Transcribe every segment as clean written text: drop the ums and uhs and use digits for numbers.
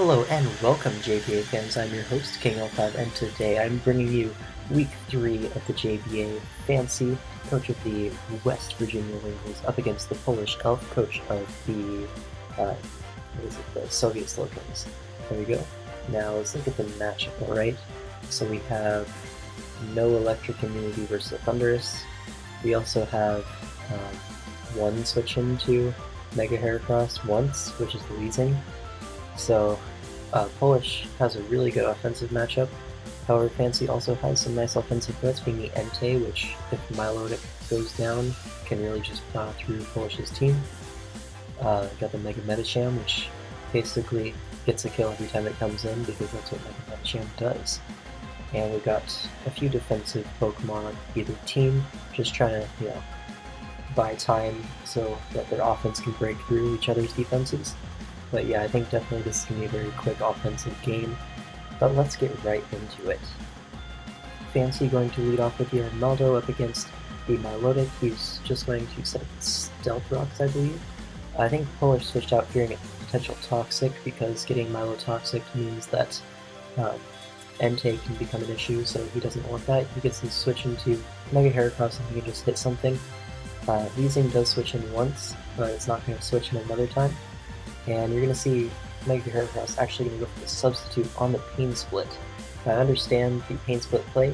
Hello and welcome, JBA fans. I'm your host, King L5, and today I'm bringing you Week 3 of the JBA Fanci, coach of the West Virginia Wingulls, up against the Polish elf, coach of the, the Soviet Slowkings. There we go. Now let's look at the matchup, alright? So we have no electric immunity versus the Thunderous. We also have one switch into Mega Heracross once, which is the Weezing. So Polish has a really good offensive matchup. However, Fanci also has some nice offensive threats, being the Entei, which, if Milotic goes down, can really just plow through Polish's team. Got the Mega Medicham, which basically gets a kill every time it comes in, because that's what Mega Medicham does. And we've got a few defensive Pokemon on either team, just trying to, buy time so that their offense can break through each other's defenses. But yeah, I think definitely this is going to be a very quick offensive game. But let's get right into it. Fanci going to lead off with the Arnaldo up against the Milotic. He's just going to set up the Stealth Rocks, I believe. I think Polish switched out fearing a potential Toxic, because getting Milo Toxic means that Entei can become an issue, so he doesn't want that. He gets to switch into Mega Heracross and he can just hit something. Weezing does switch in once, but it's not going to switch in another time. And you're going to see Mega Heracross actually going to go for the substitute on the Pain Split. I understand the Pain Split play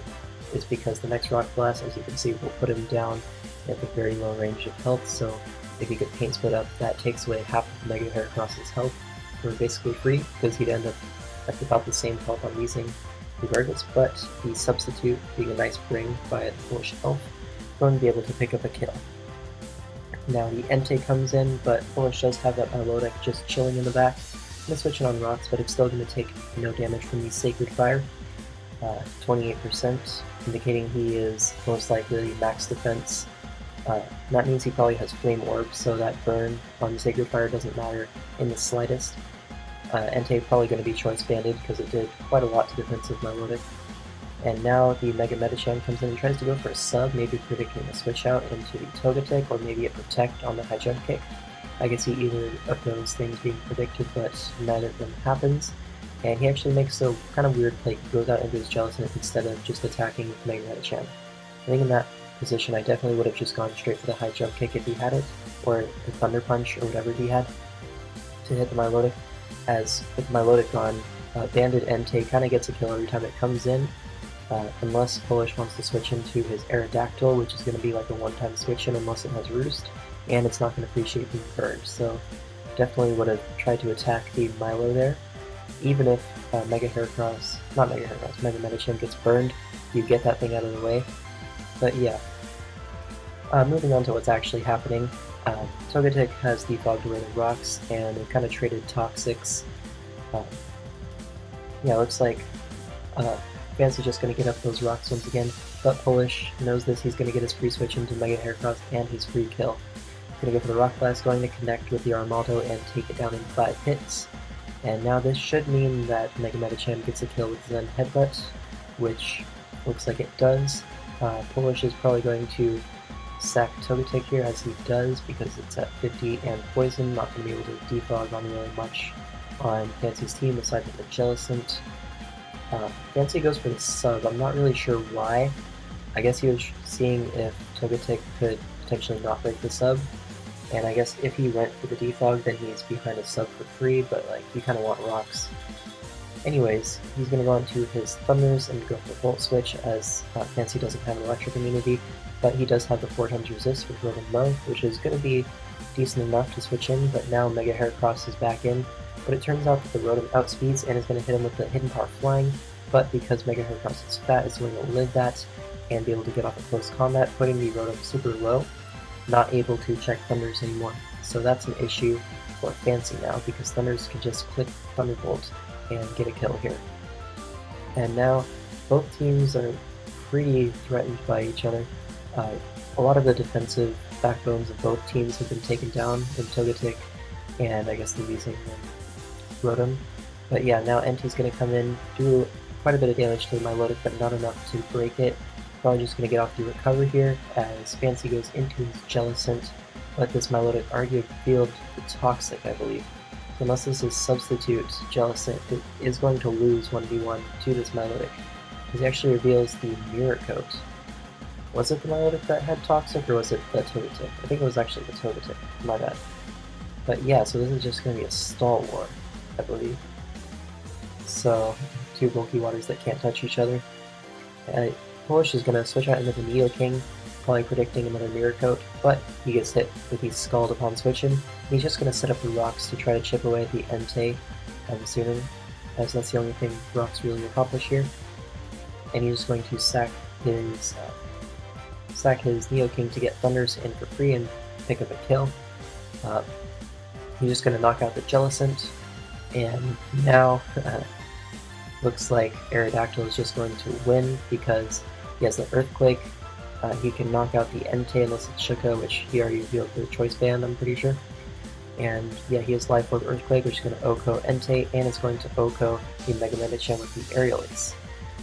is because the next Rock Blast, as you can see, will put him down at the very low range of health, so if you get Pain Split up, that takes away half of Mega Heracross's health for basically free, because he'd end up at about the same health on Weezing regardless, but the substitute, being a nice bring by the Polish elf, going to be able to pick up a kill. Now the Entei comes in, but Polish does have that Milotic just chilling in the back. I'm going to switch it on rocks, but it's still going to take no damage from the Sacred Fire. 28%, indicating he is most likely max defense. That means he probably has Flame Orb, so that burn on the Sacred Fire doesn't matter in the slightest. Entei probably going to be choice banded because it did quite a lot to defensive Milotic. And now the Mega Medicham comes in and tries to go for a sub, maybe predicting a switch out into the Togetic, or maybe a Protect on the High Jump Kick. I can see either of those things being predicted, but neither of them happens. And he actually makes a kind of weird play. He goes out into his Jellicent instead of just attacking with Mega Medicham. I think in that position I definitely would have just gone straight for the High Jump Kick if he had it, or the Thunder Punch, or whatever he had, to hit the Milotic. As with Milotic gone, Banded Entei kind of gets a kill every time it comes in. Unless Polish wants to switch into his Aerodactyl, which is going to be like a one-time switch in unless it has Roost, and it's not going to appreciate being burned, so definitely would have tried to attack the Milo there. Even if Mega Medicham gets burned, you get that thing out of the way. But yeah, moving on to what's actually happening, Togetic has defogged away the rocks, and they've kind of traded Toxics. Yeah, looks like Fanci just going to get up those rocks once again, but Polish knows this. He's going to get his free switch into Mega Heracross and his free kill. Going to go for the Rock Blast, going to connect with the Armaldo and take it down in 5 hits. And now this should mean that Mega Medicham gets a kill with Zen Headbutt, which looks like it does. Polish is probably going to sack Togetic here, as he does, because it's at 50 and Poison, not going to be able to defog on really much on Fanci's team aside from the Jellicent. Fanci goes for the sub. I'm not really sure why. I guess he was seeing if Togetic could potentially not break the sub, and I guess if he went for the defog, then he's behind a sub for free, but like, you kind of want rocks. Anyways, he's going to go into his Thunders and go for Volt Switch, as Fanci doesn't have electric immunity, but he does have the 4x resist with Rotom Mow, which is going to be decent enough to switch in, but now Mega Heracross is back in. But it turns out that the Rotom outspeeds and is going to hit him with the Hidden Power Flying, but because Mega Heracross is fat, it's going to live that and be able to get off a close combat, putting the Rotom super low, not able to check Thunders anymore. So that's an issue for Fanci now, because Thunders can just click Thunderbolt and get a kill here. And now both teams are pretty threatened by each other. A lot of the defensive backbones of both teams have been taken down in Togetic and I guess the Weezing and Rotom. But yeah, now Entei's going to come in, do quite a bit of damage to the Milotic, but not enough to break it. Probably just going to get off the recover here, as Fanci goes into his Jellicent, but this Milotic argued field the Toxic, I believe. unless this is substitute Jellicent, it is going to lose 1v1 to this Milotic. He actually reveals the Mirror Coat. Was it the Milotic that had Toxic, or was it the Togetic? I think it was actually the Togetic, my bad. But yeah, so this is just going to be a stall war, I believe. So, two bulky waters that can't touch each other. Polish is going to switch out into the Nidoking, probably predicting another Mirror Coat, but he gets hit with the Scald upon switching. He's just going to set up the Rocks to try to chip away at the Entei, I'm assuming, as that's the only thing Rocks really accomplish here. And he's just going to sack his Nidoking to get Thunders in for free and pick up a kill. He's just going to knock out the Jellicent, and now looks like Aerodactyl is just going to win because he has the Earthquake. He can knock out the Entei unless it's Shuko, which he already revealed the Choice Band, I'm pretty sure. And yeah, he has Life Orb Earthquake, which is going to OHKO Entei, and it's going to OHKO the Mega Medicham with the Aerial Ace.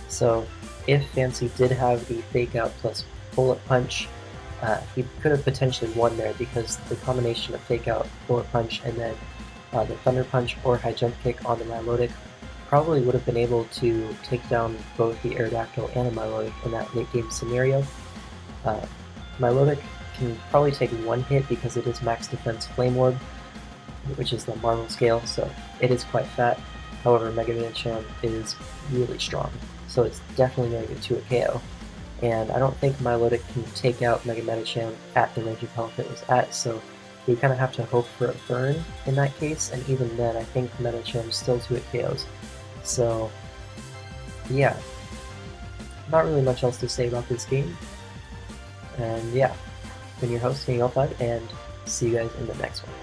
So if Fanci did have the Fake Out plus Bullet Punch, he could have potentially won there because the combination of Fake Out, Bullet Punch, and then the Thunder Punch or High Jump Kick on the Milotic probably would have been able to take down both the Aerodactyl and the Milotic in that late game scenario. Milotic can probably take one hit because it is max defense Flame Orb, which is the Marvel scale, so it is quite fat. However, Mega Medicham is really strong, so it's definitely going to get to a KO. And I don't think Milotic can take out Mega Medicham at the range of health it was at, so we kind of have to hope for a burn in that case, and even then I think Medicham still 2-hit KOs. So yeah, not really much else to say about this game. And yeah, been your host, Miguel, and see you guys in the next one.